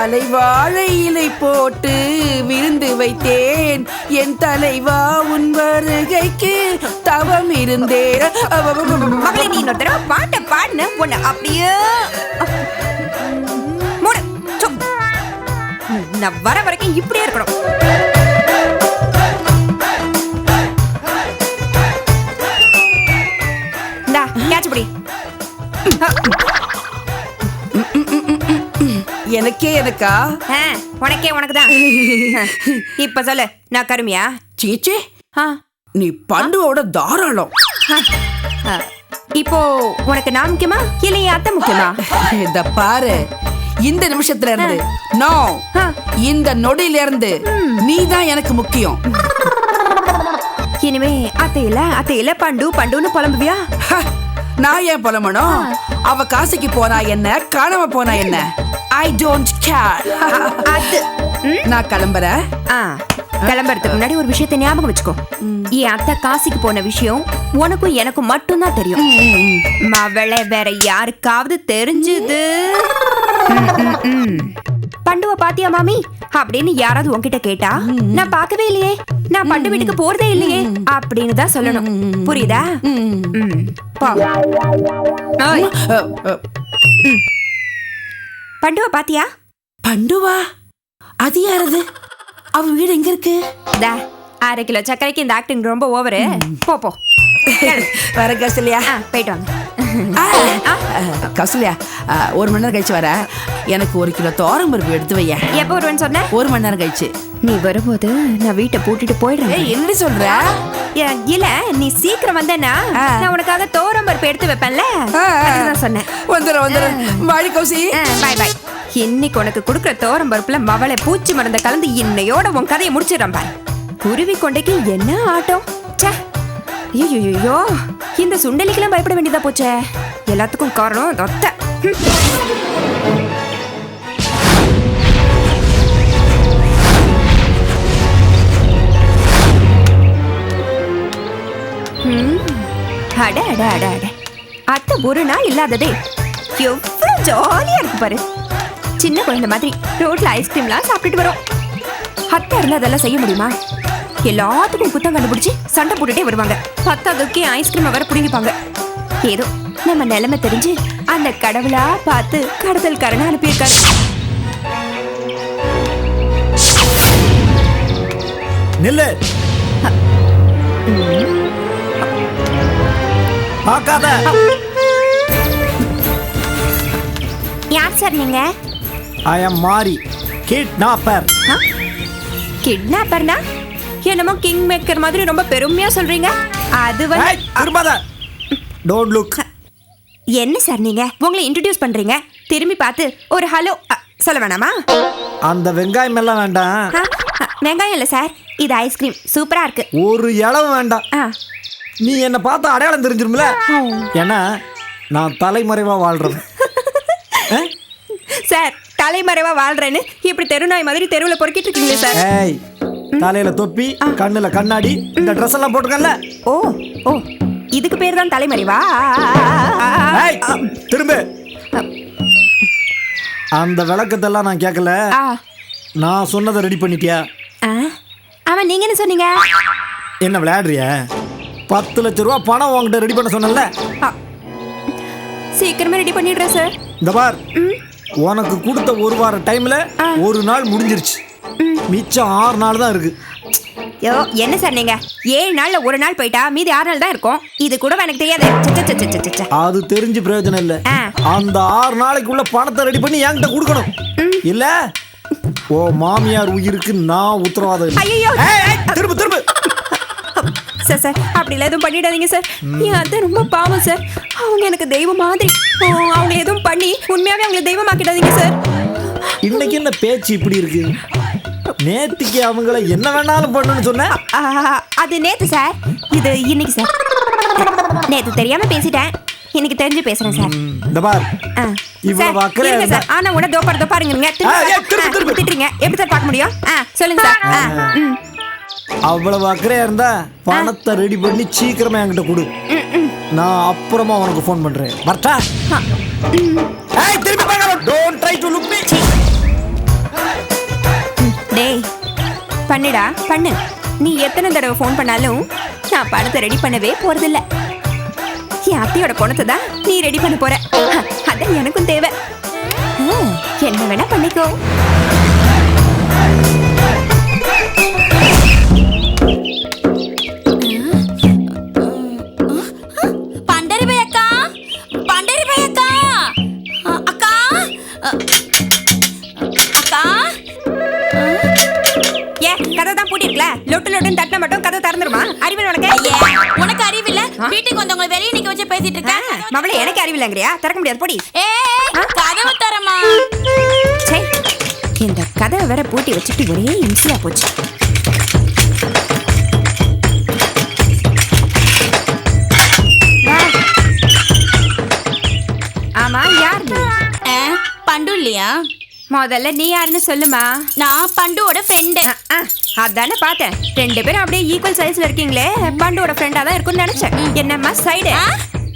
தலைவாழை இலை போட்டு விருந்து வைத்தேன் என் தலைவா உன் வருகைக்கு தவம் இருந்தேன். மகளே, நீ இன்னொரு தடவை பாட்டை பாடுன உன்னை அப்படியே மூடு. நான் வர வரைக்கும் இப்படியே இருக்கணும். இந்தா கேட்ச் பிடி. எனக்கா? உனக்கே உனக்குதான். இப்ப சொல்லு, நான் கருமையா? சீச்சே, நீ பண்டுவோட தாராளம். இப்போ உனக்கு நான் முக்கியமா இல்ல என் அத்தை முக்கியமா? இத பாரு, இந்த நிமிஷத்துல இருந்து இந்த நொடியில இருந்து நீதான் எனக்கு முக்கியம். இனிமே அத்தையில பண்டு பண்டுன்னு புலம்புவியா? நான் ஏன் புலம்பணும்? அவ காசிக்கு போனா என்ன, காணாம போனா என்ன, ஐ டோன்ட் கேர். நான் கிளம்புறேன். கிளம்புறதுக்கு முன்னாடி ஒரு விஷயத்தை ஞாபகம் வச்சுக்கோ. என் அத்தை காசிக்கு போன விஷயம் உனக்கும் எனக்கும் மட்டும்தான் தெரியும். மவளை வேற யாருக்காவது தெரிஞ்சது, பண்டுவ பாத்தியா மாமி அப்படின்னு யாராவது உன்கிட்ட கேட்டா, நான் பார்க்கவே இல்லையே, நான் பண்டு வீட்டுக்கு போறதே இல்லையே அப்படின்னு தான் சொல்லணும். புரியுதா? பண்டுவ பாத்தியா? பண்டுவா? அது யாரது? அவ வீடு எங்க இருக்கு? 1/2 கிலோ சக்கரைக்கு இந்த ஆக்டிங் ரொம்ப ஓவரு. போ வர கௌசல்யா. போயிட்டு வாங்க. கௌசல்யா, 1 மணி நேரம் கழிச்சு வர. எனக்கு 1 கிலோ தோரம் பருப்பு எடுத்து வைய. எப்போ வருவேன்னு சொன்ன? 1 மணி நேரம் கழிச்சு. நீ வரும்போது நான் வீட்டை பூட்டிட்டு போயிடுறேன். என்ன சொல்ற? இல்ல, நீ சீக்கிரம் வந்தேன்னா நான் உனக்காக தோரம் பருப்பு எடுத்து வைப்பேன்ல, அதுதான் சொன்னேன். வந்துடும் வாடி கௌசி. பாய் பாய். இன்னைக்கு உனக்கு கொடுக்குற தோரம் பருப்புல மவளை பூச்சி மருந்த கலந்து இன்னையோட உன் கதையை முடிச்சிடறேன் பாரு. குருவி கொண்டைக்கு என்ன ஆட்டம்! ஐயோ, இந்த சுண்டலிக்கெல்லாம் பயப்பட வேண்டியதா போச்சே. எல்லாத்துக்கும் காரணம் அத்தை. அட அட அட அட, அத்தை ஒரு நாள் இல்லாததே எவ்வளவு ஜாலியா இருக்கு பாரு. சின்ன குழந்தை மாதிரி ரோட்ல ஐஸ்கிரீம்லாம் சாப்பிட்டுட்டு வரோம். அத்தை இருந்தா அதெல்லாம் செய்ய முடியுமா? எல்லாத்துக்கும் குத்தம் கண்டுபிடிச்சு சண்டை போட்டுட்டே வருவாங்க. பத்தாவதுக்கே ஐஸ்கிரீம் வர புடுங்கிப்பாங்க. ஏதோ நம்ம நிலைமை தெரிஞ்சு அந்த கடவுளா பார்த்து கடத்தல்காரனை அனுப்பியிருக்காரு. நில்லு. பார்க்காத. யார் சார் நீங்க? ஐ அம் மாரி, கிட்னாப்பர். கிட்னாப்பர்னா என்னமோ கிங் மேக்கர் மாதிரி ரொம்ப பெருமையா சொல்றீங்க. அது வந்து டோன்ட் லுக். என்ன சார் நீங்க உங்களை இன்ட்ரோடியூஸ் பண்றீங்க, திரும்பி பார்த்து ஒரு ஹலோ சொல்ல வேணாமா? அந்த வெங்காயம் எல்லாம் வேண்டாம். வெங்காயம் இல்ல சார், இது ஐஸ்கிரீம் சூப்பரா இருக்கு. ஒரு இளவும் வேண்டாம். நீ என்ன பார்த்தா அடையாளம் தெரிஞ்சிரும்ல, ஏன்னா நான் தலைமறைவா வாழ்றேன். சார், தலைமறைவா வாழ்றேன்னு இப்படி தெருநாய் மாதிரி தெருவில் பொறுக்கிட்டு இருக்கீங்க சார். ஏய், தலையில தொப்பி, கண்ணுல கண்ணாடி, இந்த ட்ரெஸ் எல்லாம் போட்டுக்கல. ஓ ஓ, இதுக்கு பேர் தான் தலைமறைவா? திரும்ப அந்த விளக்கத்தெல்லாம் நான் கேட்கல. நான் சொன்னதை ரெடி பண்ணிட்டியா? ஆமா, நீங்க என்ன சொன்னீங்க? என்ன விளையாடுறிய? 10 லட்சம் ரூபா பணம் உங்ககிட்ட ரெடி பண்ண சொன்னல. சீக்கிரமே ரெடி பண்ணிடுறேன் சார். இந்த பார், உனக்கு கொடுத்த 1 வார டைம்ல 1 நாள் முடிஞ்சிருச்சு. மிச்சம் 6 நாள் தான் இருக்கு. என்ன சார் நீங்க 7 நாள்ல 1 நாள் போயிட்டா மீதி 6 நாள் தான் இருக்கும். இது கூட எனக்கு தெரியாது. அது தெரிஞ்சு பிரயோஜனம் இல்ல. அந்த 6 நாளைக்குள்ள பணத்தை ரெடி பண்ணி என்கிட்ட கொடுக்கணும். இல்ல ஓ மாமியார் உயிருக்கு நான் உத்தரவாதம் இல்லை. ஐயோ, திரும்ப திரும்ப. சார் சார், அப்படிலாம் எதுவும் பண்ணிடாதீங்க சார். என் அத்தை ரொம்ப பாவம் சார். அவங்க எனக்கு தெய்வம் மாதிரி. அவங்க எதுவும் பண்ணி உண்மையாவே அவங்களை தெய்வமாக்கிடாதீங்க சார். இன்னைக்கு என்ன பேச்சு இப்படி இருக்கு? நேத்துக்கு அவங்கள என்ன வேணாலும் பண்ணணும்னு சொன்ன. அது நேத்து சார், இது இன்னைக்கு சார். நேத்து தெரியாம பேசிட்டேன், இன்னைக்கு தெரிஞ்சு பேசுறேன் சார். இந்த பார், இவ்வளவு அக்கறை இருங்க சார். ஆனா உன தோப்பாரு பாருங்க. திட்டுறீங்க, எப்படி சார் பார்க்க முடியும்? சொல்லுங்க சார். அவ்வளவு அக்கறையா இருந்தா பணத்தை ரெடி பண்ணி சீக்கிரமா என்கிட்ட கொடு. நான் அப்புறமா உனக்கு ஃபோன் பண்றேன். வரட்டா? Don't try to look me. டேய் பண்ணுடா பண்ணு. நீ எத்தனை தடவை ஃபோன் பண்ணாலும் நான் பணத்தை ரெடி பண்ணவே போறதில்ல. என் அத்தையோட பணத்தை தான் நீ ரெடி பண்ண போற. அதான் எனக்கும் தேவை. என்ன வேணா பண்ணிக்கோ. பண்டரிபாய் அக்கா, பண்டரிபாய் அக்கா, அக்கா, அக்கா. ஏன் கதை தான் பூட்டிருக்கல? லொட்டு லொட்டுன்னு தட்டின மட்டும் கதை திறந்துருமா? அறிவில் உனக்கு? உனக்கு அறிவில்ல? வீட்டுக்கு வந்தவங்களை வெளியே நிக்க வச்சு பேசிட்டு இருக்கேன். மவளே எனக்கு அறிவில்லைங்கிறியா? திறக்க முடியாது போடி. கதவு தரமா? சே, இந்த கதவை வேற பூட்டி வச்சுட்டு ஒரே இம்சியா போச்சு. ஆமா, யார் நீ? பண்டு இல்லையா? முதல்ல நீ யாருன்னு சொல்லுமா. நான் பண்டுவோட ஃப்ரெண்டு. அதானே பார்த்தேன். 2 பேரும் அப்படியே ஈக்குவல் சைஸ்ல இருக்கீங்களே. பண்டுவோட ஃப்ரெண்டா தான் இருக்கும்னு நினைச்சேன். என்னம்மா சைடு?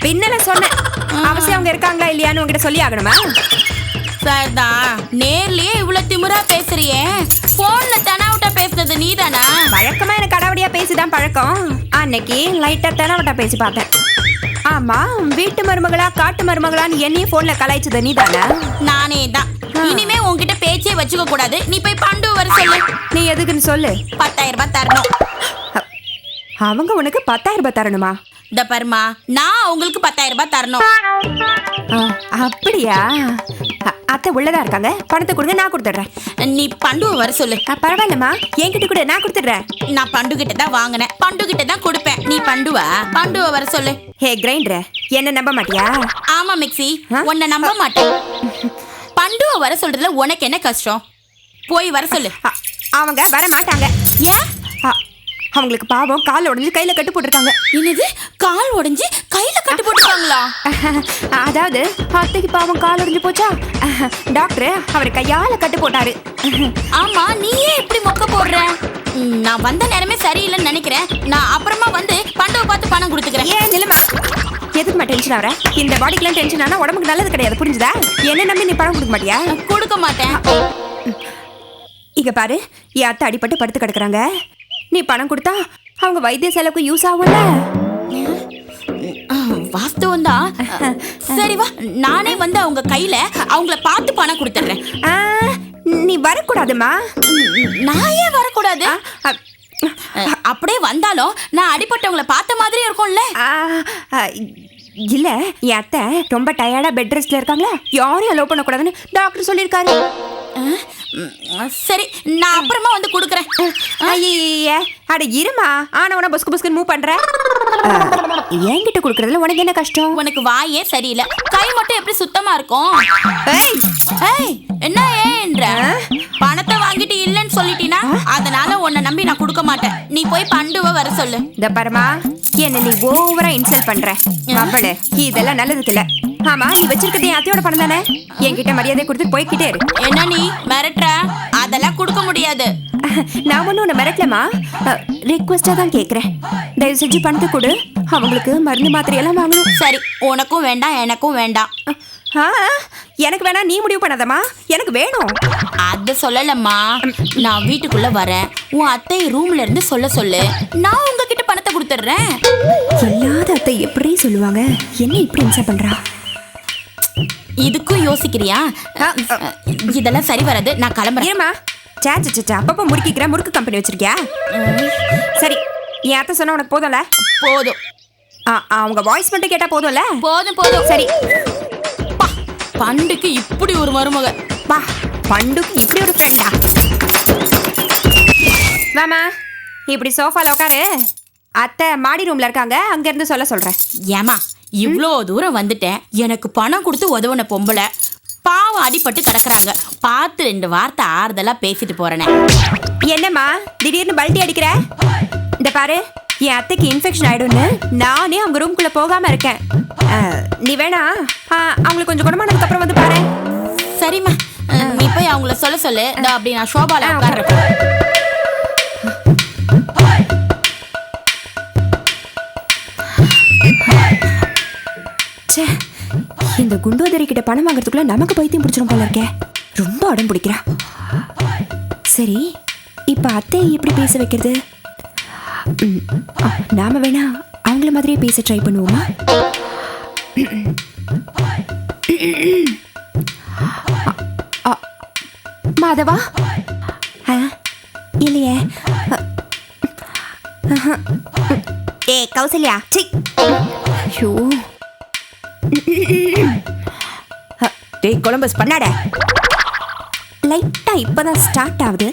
பின்னல சொன்னேன். அவசியம் அவங்க இருக்காங்களா இல்லையான்னு உங்ககிட்ட சொல்லி ஆகணுமா? சரிதான். நேர்லயே இவ்வளவு திமிரா பேசுறியே, போன்ல தெனாவட்டா பேசுனது நீதானா? வழக்கமா எனக்கு அடாவடியா பேசிதான் பழக்கம். அன்னைக்கு லைட்டா தெனாவட்டா பேசி பார்த்தேன். ஆமா, வீட்டு மருமகளா காட்டு மருமகளான்னு என்னையும் போன்ல கலாய்ச்சது நீதானா? நானே தான். இனிமே உன்கிட்ட பேச்சே வச்சுக்க கூடாது. நீ போய் பண்டு வர சொல்லு. நீ எதுக்குன்னு சொல்லு. 10,000 ரூபாய் தரணும். அவங்க உனக்கு 10,000 ரூபாய் தரணுமா? இந்த பர்மா, நான் உங்களுக்கு 10,000 ரூபாய் தரணும். அப்படியா? அத்தை உள்ளதா இருக்காங்க. பணத்தை கொடுங்க, நான் கொடுத்துடுறேன். நீ பண்டுவை வர சொல்லு. பரவாயில்லம்மா, என்கிட்ட கூட நான் கொடுத்துடுறேன். நான் பண்டு கிட்ட தான் வாங்கினேன், பண்டு கிட்ட தான் கொடுப்பேன். நீ பண்டுவை வர சொல்லு. ஹே கிரைண்டர், என்ன நம்ப மாட்டியா? ஆமா மிக்ஸி, உன்னை நம்ப மாட்டேன். பண்டுவை வர சொல்றதுல உனக்கு என்ன கஷ்டம்? போய் வர சொல்லு. அவங்க வர மாட்டாங்க. ஏன்? அவங்களுக்கு பாவம் கால் உடைஞ்சு கையில கட்டு போட்டிருக்காங்க. என்னது? கால் உடைஞ்சு கையில கட்டு போட்டுருக்காங்களா? அதாவது அத்தைக்கு பாவம் கால் உடைஞ்சு போச்சா, டாக்டர் அவர் கையால கட்டு போட்டாரு. ஆமா, நீயே இப்படி மொக்க போடுற? நான் வந்த நேரமே சரியில்லைன்னு நினைக்கிறேன். நான் அப்புறமா வந்து பண்டுவை பார்த்து பணம் கொடுத்துக்கிறேன். ஏன் நிலைமா? எதுக்குமா டென்ஷன் ஆகிற? இந்த பாடிக்கெல்லாம் டென்ஷன் ஆனா உடம்புக்கு நல்லது கிடையாது, புரிஞ்சுதா? என்ன நம்பி நீ பணம் கொடுக்க மாட்டியா? கொடுக்க மாட்டேன். இங்க பாரு, என் அத்தை அடிபட்டு படுத்து கிடக்குறாங்க. நீ பணம் கொடுத்தா அவங்க வைத்திய செலவுக்கு யூஸ் ஆகும்ல. வாஸ்தவம் தான். சரி வா, நானே வந்து அவங்க கையில அவங்கள பார்த்து பணம் கொடுத்துட்றேன். நீ வரக்கூடாதுமா. நான் ஏன் வரக்கூடாது? அப்படியே வந்தாலும் நான் அடிபட்டவங்களை பார்த்த மாதிரி இருக்கும்ல. இல்ல, என் அத்தை ரொம்ப டயர்டா பெட் ரெஸ்ட்ல இருக்காங்களா, யாரையும் அலோவ் பண்ணக்கூடாதுன்னு டாக்டர் சொல்லியிருக்காரு. சரி, நான் அப்புறமா வந்து கொடுக்குறேன். ஐய, அட இருமா, ஆனவனா பொஸ்கு பொஸ்குன்னு மூவ் பண்ற. என்கிட்ட கொடுக்கறதுல உனக்கு என்ன கஷ்டம்? உனக்கு வாயே சரியில்லை, கை மட்டும் எப்படி சுத்தமா இருக்கும்? என்ன ஏன்ற? பணத்தை வாங்கிட்டு இல்லைன்னு சொல்லிட்டீனா, அதனால உன்னை நம்பி நான் கொடுக்க மாட்டேன். நீ போய் பண்டுவை வர சொல்லு. இந்த பரமா, என்ன நீ ஓவரா இன்சல்ட் பண்ற. அவளே, இதெல்லாம் நல்லது இல்ல. ஆமா, நீ வச்சிருக்கிறது என் அத்தையோட பணம் தானே? என்கிட்ட மரியாதை கொடுத்து போய்கிட்டே இரு. என்ன நீ மிரட்டுற? அதெல்லாம் கொடுக்க முடியாது. நான் ஒன்னும் உன்னை மிரட்டலமா, ரிக்வெஸ்டா தான் கேட்கிறேன். தயவு செஞ்சு பணத்தை கொடு, அவங்களுக்கு மருந்து மாத்திரையெல்லாம் வாங்கணும். சரி, உனக்கும் வேண்டாம் எனக்கும் வேண்டாம். எனக்கு வேணா, நீ முடிவு பண்ணாதம்மா, எனக்கு வேணும். அது சொல்லலம்மா, நான் வீட்டுக்குள்ள வரேன், உன் அத்தை ரூம்ல இருந்து சொல்ல சொல்லு, நான் உங்ககிட்ட பணத்தை கொடுத்துட்றேன். இல்லாத அத்தை எப்படி சொல்லுவாங்க? என்ன இப்படி இன்சல்ட் பண்றா? இதுக்கும் யோசிக்கிறியா? இதெல்லாம் சரி வராது, நான் கிளம்புறேன். ஏமா சேச்சா, அப்பப்போ முறுக்கிக்கிற முறுக்கு கம்பெனி வச்சிருக்கியா? சரி, என் அத்தை சொன்னா உனக்கு போதும்ல? போதும். அவங்க வாய்ஸ் மட்டும் கேட்டா போதும்ல? போதும் போதும். சரி, பண்டுக்கு இப்படி ஒரு மருமக. பா, பண்டுக்கு இப்படி ஒரு ஃப்ரெண்டா? வாமா, இப்படி சோஃபால உட்காரு. அத்தை மாடி ரூம்ல இருக்காங்க, அங்க இருந்து சொல்ல சொல்றேன். ஏமா, இவ்வளோ தூரம் வந்துட்டேன், எனக்கு பணம் கொடுத்து உதவுன பொம்பளை பாவம் அடிபட்டு கிடக்குறாங்க, பார்த்து 2 வார்த்தை ஆறுதலா பேசிட்டு போறேனே. என்னம்மா திடீர்னு பல்ட்டி அடிக்கிற? இந்த பாரு, என் அத்தைக்கு இன்ஃபெக்ஷன் ஆயிடும்னு நானே அவங்க ரூம்குள்ள போகாம இருக்கேன். நீ வேணா அவங்களுக்கு கொஞ்சம் குணமானதுக்கு அப்புறம் வந்து பாரு. சரிம்மா, நீ போய் அவங்கள சொல்ல சொல்லு. அப்படி நான் ஷோபால உட்கார்றேன். இந்த குண்டோதரி கிட்ட பணம் வாங்குறதுக்குள்ள நமக்கு பைத்தியம் பிடிச்சிரும் போல இருக்கே. ரொம்ப அடம் பிடிக்கிறா. சரி, இப்ப அத்தை எப்படி பேச வைக்கிறது? நாம வேணா அவங்கள மாதிரியே பேச ட்ரை பண்ணுவோமா? மாதவா? இல்லையே. ஏ கௌசல்யா, சி. ஐயோ. டேய் கொலம்பஸ் பண்ணாட. லைட்டா இப்பதான் ஸ்டார்ட் ஆகுது.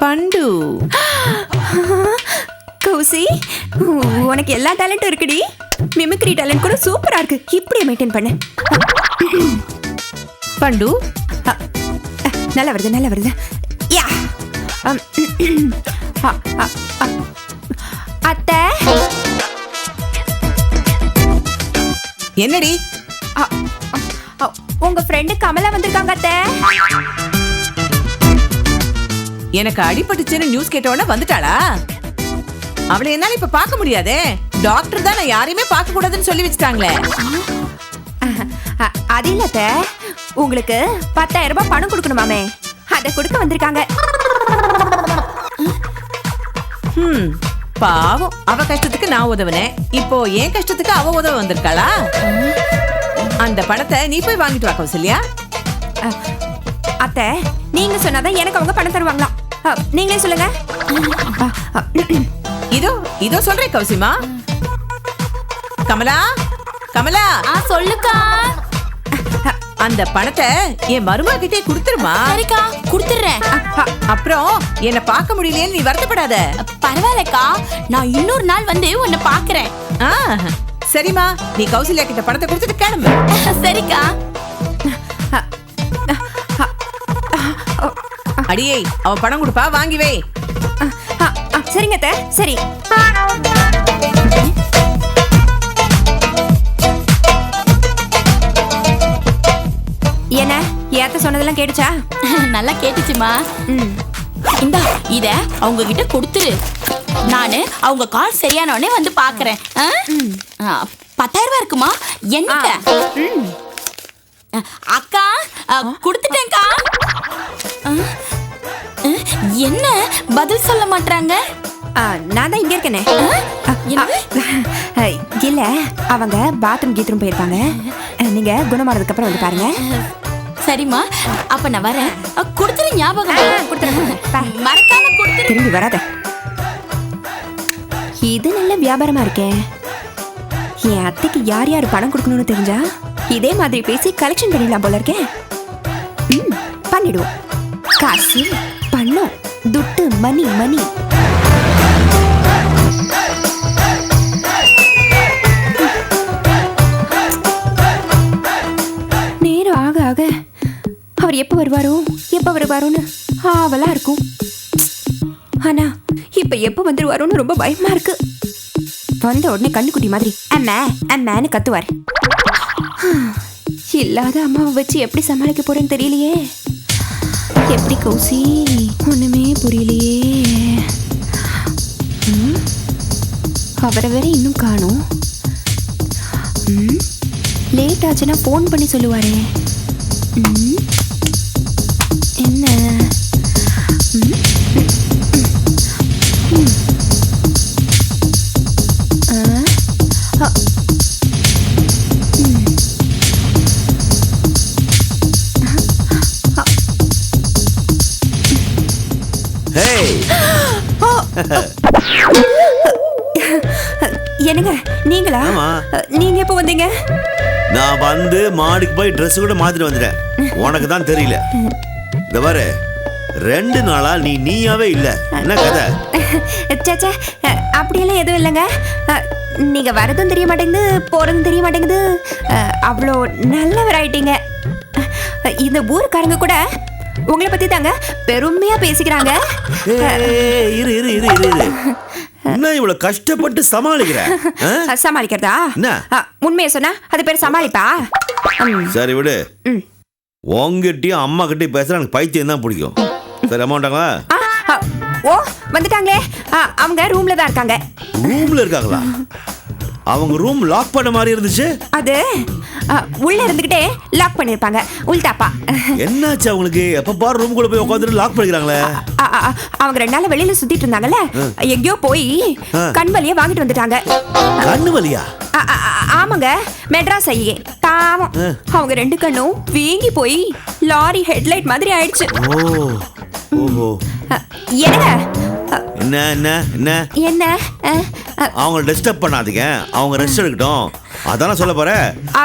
பண்டு. கௌசி, உனக்கு எல்லா டேலண்ட்டும் இருக்குடி. மிமிக்ரி டேலண்ட் கூட சூப்பரா இருக்கு. இப்படியே மெயின்டைன் பண்ணு. பண்டு நல்லா வருது, நல்லா வருது. யா. அத்தை. என்னடி? உங்க ஃப்ரெண்டு கமலா வந்திருக்காங்க அத்தை. எனக்கு அடிபட்டுச்சுன்னு நியூஸ் கேட்டவன வந்துட்டாளா? அவளை என்னால இப்ப பார்க்க முடியாதே. டாக்டர் தான் நான் யாரையுமே பார்க்க கூடாதுன்னு சொல்லி வச்சுட்டாங்களே. அது இல்ல அத்தை, உங்களுக்கு 10,000 ரூபாய் பணம் கொடுக்கணுமாமே, அதை கொடுக்க வந்திருக்காங்க. பாவம், அவ கஷ்டத்துக்கு நான் உதவுனேன். இப்போ என் கஷ்டத்துக்கு அவ உதவ வந்திருக்காளா? அந்த பணத்தை நீ போய் வாங்கிட்டு வா கௌசல்யா. அத்தை, நீங்க சொன்னாதான் எனக்கு அவங்க பணம் தருவாங்களா? நீங்களே சொல்லுங்க. இதோ இதோ சொல்றேன் கௌசிமா. கமலா, கமலா. சொல்லுக்கா. அந்த பணத்தை என் மருமக கிட்டே கொடுத்துருமா. சரிக்கா, கொடுத்துறேன். அப்புறம் என்ன பார்க்க முடியலையேன்னு நீ வருத்தப்படாத. பரவாயில்லக்கா, நான் இன்னொரு நாள் வந்து உன்னை பாக்குறேன். சரிம்மா, நீ கௌசல்யா கிட்ட பணத்தை கொடுத்துட்டு கிளம்பு. சரிக்கா. அடியே, அவ பணம் கொடுப்பா, வாங்கி வை. சரிங்க அத்தை, சரி. என்ன ஏத்த சொன்னதெல்லாம் கேட்டுச்சா? நல்லா கேட்டுச்சுமா. இந்தா இத அவங்க கிட்ட கொடுத்துரு. நானு அவங்க கால் சரியானோடனே வந்து பாக்குறேன். 10,000 ரூபாய் இருக்குமா? என்னங்க அக்கா, கொடுத்துட்டேன்க்கா. என்ன பதில் சொல்ல மாட்டாங்க? நான் தான் இங்க இருக்கேனே. இல்ல, அவங்க பாத்ரூம் கீத்ரூம் போயிருப்பாங்க. நீங்க குணமானதுக்கு அப்புறம் வந்து பாருங்க. சரிம்மா, அப்ப நான் வரேன். கொடுத்துரு, ஞாபகம் மறக்காம கொடுத்துரு. திரும்பி வராத. இது நல்ல வியாபாரமா இருக்கே. என் அத்தைக்கு யார் யார் பணம் கொடுக்கணும்னு தெரிஞ்சா இதே மாதிரி பேசி கலெக்ஷன் பண்ணிடலாம் போல இருக்கேன். பண்ணிடுவோம். காசு, பணம், துட்டு, மணி மணி. நேரம் ஆக ஆக அவர் எப்ப வருவாரோன்னு ஆவலா இருக்கும். ஆனா இப்ப எப்ப வந்துருவாரோன்னு ரொம்ப பயமா இருக்கு. வந்த உடனே கண்ணுக்குட்டி மாதிரி அம்மா அம்மான்னு கத்துவார். இல்லாத அம்மாவை வச்சு எப்படி சமாளிக்க போறேன்னு தெரியலையே. எப்படி கௌசி, ஒண்ணுமே புரியலையே. அவரை வேற இன்னும் காணோம். லேட் ஆச்சுன்னா போன் பண்ணி சொல்லுவாரே. என்ன? என்னங்க நீங்களா? நீங்க எப்போ வந்தீங்க? நான் வந்து மாடிக்கு போய் ட்ரெஸ் கூட மாத்திட்டு வந்துட்டேன். உனக்கு தான் தெரியல. இந்த பாரு, 2 நாளா நீயாவே இல்ல. என்ன கதை? சேச்சே, அப்படியெல்லாம் எதுவும் இல்லைங்க. நீங்க வரதும் தெரிய மாட்டேங்குது, போறதும் தெரிய மாட்டேங்குது. அவ்வளோ நல்லவர் ஆயிட்டீங்க. இந்த ஊருக்காரங்க கூட உங்களை பத்தி தாங்க பெருமையா பேசிக்கிறாங்க. இரு இரு இரு இரு. என்ன இவ்வளவு கஷ்டப்பட்டு சமாளிக்கிற? சமாளிக்கிறதா? உண்மையை சொன்னா அது பேர் சமாளிப்பா? சரி விடு. உங்ககிட்டயும் அம்மா கிட்டயும் பேசுற எனக்கு பைத்தியம் தான் பிடிக்கும். சரி, அம்மா வந்துட்டாங்களா? ஓ வந்துட்டாங்களே. அவங்க ரூம்ல தான் இருக்காங்க. ரூம்ல இருக்காங்களா? அவங்க ரூம் லாக் பண்ண மாதிரி இருந்துச்சு. அது உள்ள இருந்துகிட்டே லாக் பண்ணிருப்பாங்க உள்டாப்பா. என்னாச்சு அவங்களுக்கு? எப்ப பாரு ரூமுக்குள்ள போய் உட்காந்துட்டு லாக் பண்ணிக்கிறாங்களே. அவங்க 2 நாள் வெளியில சுத்திட்டு இருந்தாங்கல்ல, எங்கேயோ போய் கண் வலியை வாங்கிட்டு வந்துட்டாங்க. கண்ணு வலியா? ஆமாங்க, மெட்ராஸ் ஐயே பாவம். அவங்க 2 கண்ணும் வீங்கி போய் லாரி ஹெட்லைட் மாதிரி ஆயிடுச்சு. ஓஹோ. என்னங்க? என்ன என்ன என்ன என்ன? அவங்க டிஸ்டர்ப் பண்ணாதீங்க, அவங்க ரெஸ்ட் எடுக்கட்டும். அதெல்லாம் சொல்ல போற,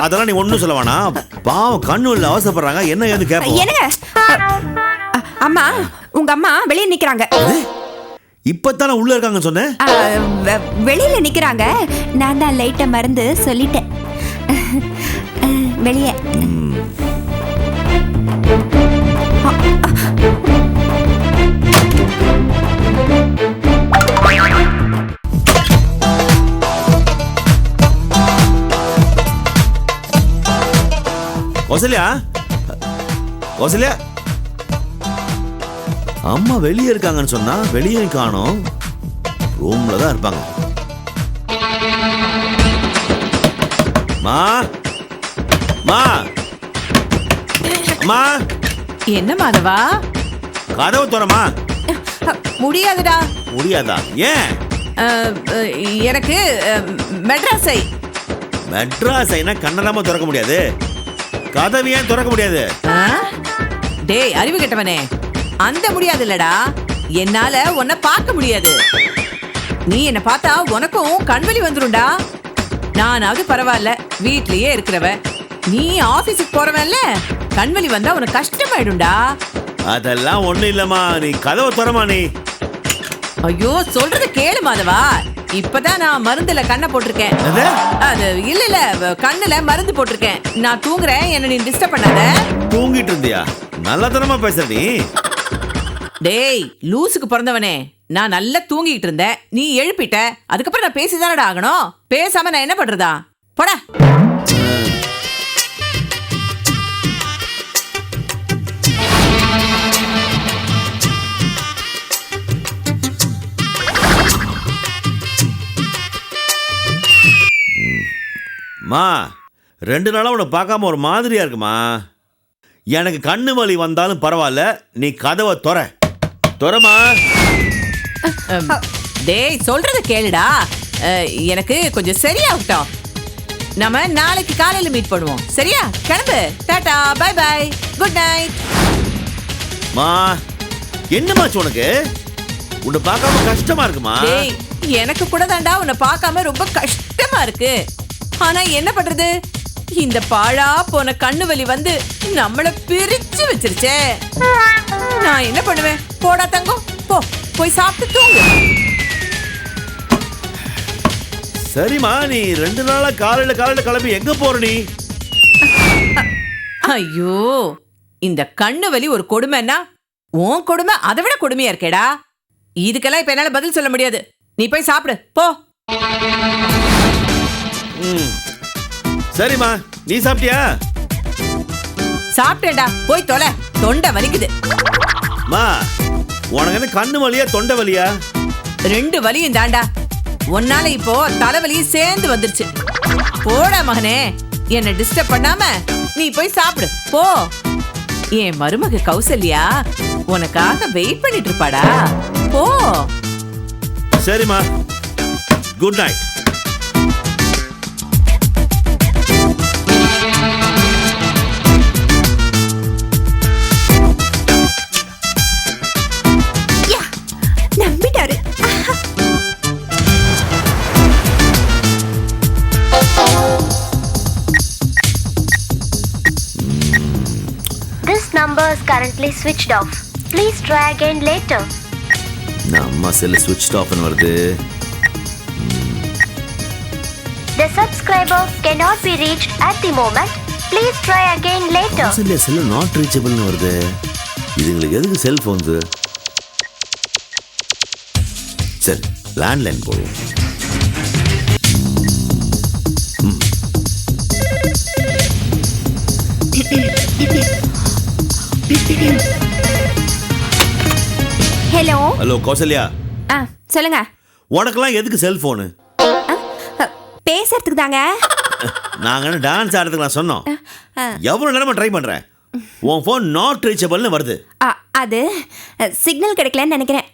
அதெல்லாம் நீ ஒண்ணும் சொல்ல வேணாம். பாவம் கண்ணு இல்ல அவசரப்படுறாங்க, என்ன ஏது கேப்போம். என்னங்க? அம்மா, உங்க அம்மா வெளியே நிக்கிறாங்க. இப்பதானே உள்ள இருக்காங்கன்னு சொன்னேன். வெளியில நிக்கிறாங்க. நான் தான் லைட்ட மறந்து சொல்லிட்டேன். வெளியே. கௌசல்யா, கௌசல்யா, அம்மா வெளியே இருக்காங்கன்னு சொன்னா வெளியே காணோம், ரூம்ல தான் இருப்பாங்க. மா மா மா. என்ன மாதவா? கதவு திறமா. முடியாதுடா. முடியாதா? ஏன்? எனக்கு மெட்ராஸை. மெட்ராஸைனா கண்ணலாம திறக்க முடியாது, கதவு ஏன் திறக்க முடியாது? டேய் அறிவு கெட்டவனே, அந்த முடியாது இல்லடா, என்னால உன்னை பார்க்க முடியாது. நீ என்ன பார்த்தா உனக்கும் கண்வலி வந்துரும்டா. நானாவது பரவாயில்ல, வீட்லயே இருக்கிறவ. நீ ஆபீஸுக்கு போறவன்ல, கண்வலி வந்தா உனக்கு கஷ்டமாயிடும்டா. அதெல்லாம் ஒண்ணு இல்லம்மா, நீ கதவை திறமா. நீ ஐயோ சொல்றது கேளு மாதவா. இப்பதான் நான் மருந்துல கண்ணை போட்டிருக்கேன். அது இல்ல கண்ணுல மருந்து போட்டிருக்கேன். நான் தூங்குறேன், என்ன நீ டிஸ்டர்ப் பண்ணாத. தூங்கிட்டு இருந்தியா? நல்ல தரமா பேசுற நீ. டேய் லூசுக்கு பிறந்தவனே, நான் நல்லா தூங்கிட்டு இருந்தேன், நீ எழுப்பிட்ட. அதுக்கப்புறம் நான் பேசிதானடா ஆகணும். பேசாம நான் என்ன பண்றதா? போடா. மா, 2 நாளா உன்னை பார்க்காம ஒரு மாதிரியா இருக்குமா? எனக்கு கண்ணு வலி வந்தாலும் பரவாயில்ல, நீ கதவை திறமா. டேய் சொல்றத கேளுடா. எனக்கு கொஞ்சம் சரியாகட்டும். நம்ம நாளைக்கு காலையில மீட் பண்ணுவோம், சரியா? கிளம்பு. Tata, bye bye, good night. மா, என்னமாச்சு உனக்கு? உன்னை பார்க்காம கஷ்டமா இருக்குமா? டேய் எனக்கு கூட தான்டா உன்னை பார்க்காம ரொம்ப கஷ்டமா இருக்கு. ஆனா என்ன பண்றது, இந்த பாழா போன கண்ணு வலி வந்து நம்மள பிரிச்சு வச்சிருச்சே. நான் என்ன பண்ணுவேன்? போடா தங்கம், போ போய் சாப்பிட்டு தூங்கு. சரிம்மா, நீ 2 நாளா காலையில கிளம்பி எங்க போற நீ? ஐயோ, இந்த கண்ணு வலி ஒரு கொடுமைன்னா உன் கொடுமை அதை விட கொடுமையா இருக்கேடா. இதுக்கெல்லாம் இப்ப என்னால பதில் சொல்ல முடியாது. நீ போய் சாப்பிடு, போ. சரிம்மா, நீ சாப்பிட்டியா? சாப்பிட்டேன்டா, போய் தொலை. தொண்டை வலிக்குது. மா, உனக்கு என்ன கண்ணு வலியா தொண்டை வலியா? 2 வலியும் தாண்டா. உன்னால இப்போ தலைவலியும் சேர்ந்து வந்துருச்சு. போடா மகனே, என்ன டிஸ்டர்ப் பண்ணாம நீ போய் சாப்பிடு, போ. என் மருமக கௌசல்யா உனக்காக வெயிட் பண்ணிட்டு இருப்பாடா, போ. சரிம்மா, குட் நைட். நம்பிட்டாரு. This number is currently switched off. Please try again later. நம்ம செல் ஸ்விட்ச் ஆஃப்னு வருது. The subscriber cannot be reached at the moment. Please try again later. செல்ல செல் நாட் ரீச்சபிள்னு வருது. இதுங்களுக்கு எதுக்கு செல்போன்ஸ்? சரி, லேண்ட்லைன் போடுவோம். ஹலோ. ஹலோ கௌசல்யா, சொல்லுங்க. உனக்கெல்லாம் எதுக்கு செல்போனு? பேசுறதுக்கு தாங்க. நாங்க டான்ஸ் ஆடுறதுக்கு நான் சொன்னோம். எவ்வளவு நேரமா ட்ரை பண்றேன். உன் ஃபோன் நாட் ரீச்சபிள்னு வருது. அது சிக்னல் கிடைக்கலன்னு நினைக்கிறேன்.